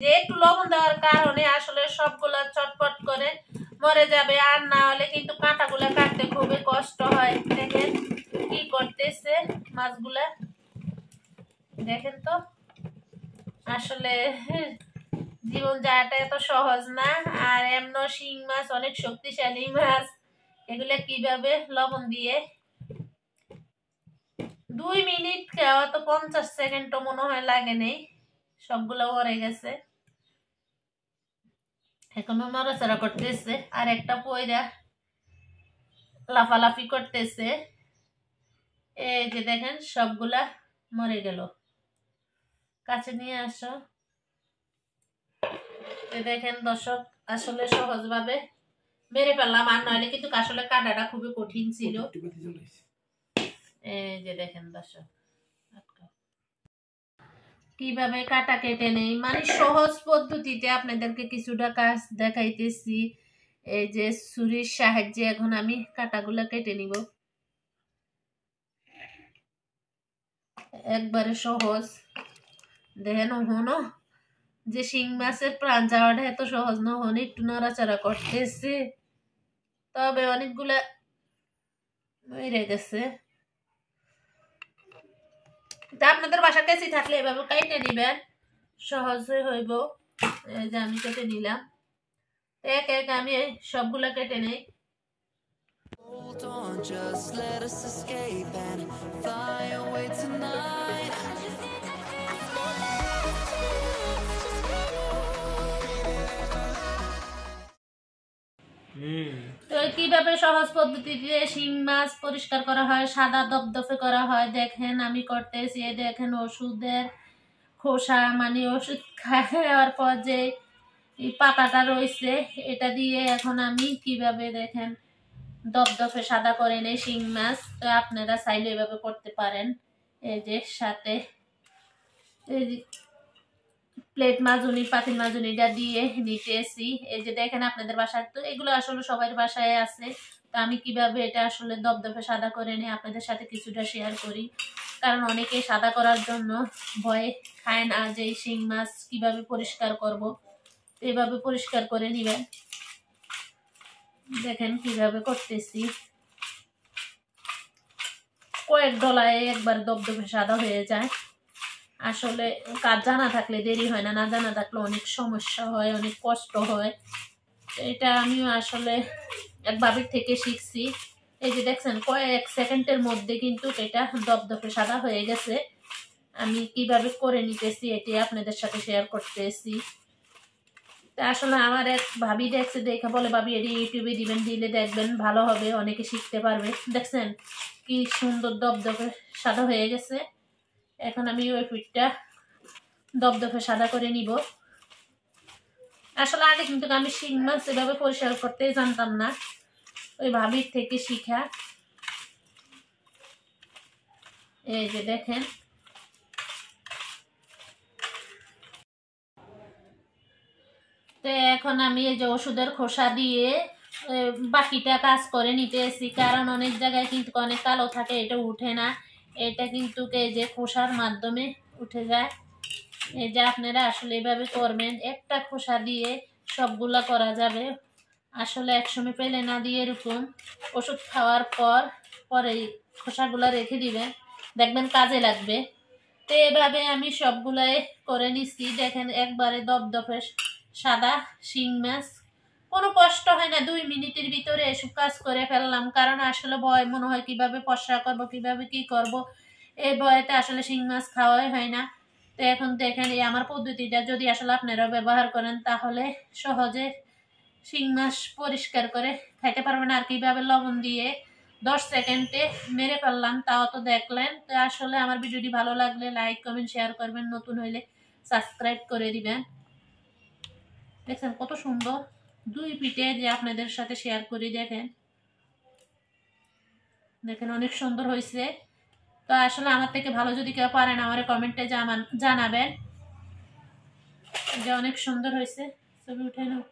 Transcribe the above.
যে একটু লবণ দেওয়ার কারণে আসলে সবগুলা চটপট করে মরে যাবে, আর না হলে কিন্তু কাঁটাগুলা কাটতে খুবই কষ্ট হয়। দেখেন কি করতেছে মাছগুলা, দেখেন তো আসলে জীবন যাওয়াটা এত সহজ না। আর এমন শিং মাছ অনেক শক্তিশালী মাছ, এগুলা কিভাবে লবণ দিয়ে 2 মিনিট অত 50 সেকেন্ডও মনে হয় লাগে নেই, সবগুলো মরে গেছে। এখনো নড়াচড়া করতেছে, আর একটা পয়রা লাফালাফি করতেছে। এই যে দেখেন সবগুলা মরে গেল। কাছে নিয়ে আসো। দেখেন দর্শক, আসলে সহজভাবে মেরে ফেললাম, আর নইলে কিন্তু আসলে কাটাটা খুবই কঠিন ছিল। এই যে দেখেন দর্শক কিভাবে কাটা কেটে নেই, মানে সহজ পদ্ধতিতে আপনাদেরকে কিছুটা কাজ দেখাইতেছি। এই যে ছুরির সাহায্যে এখন আমি কাটাগুলা কেটে নিব, একবারে সহজ। দেখেন হনো যে শিং মাছের প্রাণ যাওয়াটা এত সহজ না, হনে একটু নড়াচড়া করতেছে, তবে অনেকগুলা মরে গেছে। তা আপনাদের বাসার কাছে থাকলে এভাবে কেটে নিবেন, সহজে হইব। এই যে আমি কেটে নিলাম, এক এক আমি সবগুলা কেটে নেই। Hold on, just let us escape and fly away tonight. তো কিভাবে সহজ পদ্ধতিতে শিং মাছ পরিষ্কার করা হয়, সাদা দপদপে করা হয় দেখেন আমি করতেছি। দেখেন ওষুধের খোসা, মানে ওষুধ খাওয়ার পর যে পাতাটা রয়েছে এটা দিয়ে এখন আমি কিভাবে দেখেন দপদপে সাদা করে নেই শিং মাছ। তো আপনারা চাইলে এভাবে করতে পারেন। এই যে সাথে প্লেট মাজুনি, পাতিল মাজুনিটা দিয়ে নিতেছি। এই যে দেখেন আপনাদের বাসায় তো এগুলো আসলে সবার বাসায় আছে। তো আমি কিভাবে এটা আসলে দপদপে সাদা করে নিয়ে আপনাদের সাথে কিছুটা শেয়ার করি, কারণ অনেকে সাদা করার জন্য ভয়ে খায় না যে শিং মাছ কিভাবে পরিষ্কার করব। এভাবে পরিষ্কার করে নিবেন। দেখেন কিভাবে করতেছি, কয়েক ডলায় একবার দপদপে সাদা হয়ে যায়। আসলে কাজ জানা থাকলে দেরি হয় না, না জানা থাকলে অনেক সমস্যা হয়, অনেক কষ্ট হয়। এটা আমিও আসলে এক ভাবির থেকে শিখছি। এই যে দেখছেন কয়েক সেকেন্ডের মধ্যে কিন্তু এটা দপদপে সাদা হয়ে গেছে। আমি কিভাবে করে নিতেছি এটি আপনাদের সাথে শেয়ার করতেছি। তা আসলে আমার এক ভাবি দেখছে, দেখা বলে ভাবি এটি ইউটিউবে দিবেন, দিলে দেখবেন ভালো হবে, অনেকে শিখতে পারবে। দেখছেন কি সুন্দর দপদপে সাদা হয়ে গেছে। এখন আমি ওই পিঠটা দপদপে সাদা করে নিব। আসলে আগে কিন্তু আমি শিং মাছ এভাবে পরিষ্কার করতে জানতাম না, ওই ভাবির থেকে শিখা। এই যে দেখেন তো এখন আমি এই যে ওষুধের খোসা দিয়ে বাকিটা কাজ করে নিতেছি, কারণ অনেক জায়গায় কিন্তু অনেক কালো থাকে, এটা উঠে না। এটা কিন্তু এই যে খোসার মাধ্যমে উঠে যায়। এই যে আপনারা আসলে এভাবে করবেন, একটা খোসা দিয়ে সবগুলা করা যাবে। আসলে একসময় পেলে না দিয়ে এরকম ওষুধ খাওয়ার পর পরে খোসাগুলা রেখে দিবেন, দেখবেন কাজে লাগবে। তো এভাবে আমি সবগুলাই করে নিচ্ছি। দেখেন একবারে দপদপে সাদা শিং মাছ, কোনো কষ্ট হয় না, 2 মিনিটের ভিতরে এসব কাজ করে ফেললাম। কারণ আসলে ভয় মনে হয় কিভাবে পশরা করব, কিভাবে কি করব, এই ভয়েতে আসলে শিং মাছ খাওয়াই হয় না। তো এখন দেখেন এই আমার পদ্ধতিটা যদি আসলে আপনারা ব্যবহার করেন তাহলে সহজে শিং মাছ পরিষ্কার করে খাইতে পারবেন। আর কিভাবে লবণ দিয়ে 10 সেকেন্ডে মেরে ফেললাম তাও তো দেখলেন। তো আসলে আমার ভিডিওটি ভালো লাগলে লাইক কমেন্ট শেয়ার করবেন, নতুন হইলে সাবস্ক্রাইব করে দিবেন। দেখছেন কত সুন্দর 2 পিঠে যে আপনাদের সাথে শেয়ার করি। দেখেন দেখেন অনেক সুন্দর হয়েছে। তো আসলে আমার থেকে ভালো যদি কেউ পারেন আমার কমেন্টে জানাবেন যে অনেক সুন্দর হয়েছে। ছবি উঠে নাও।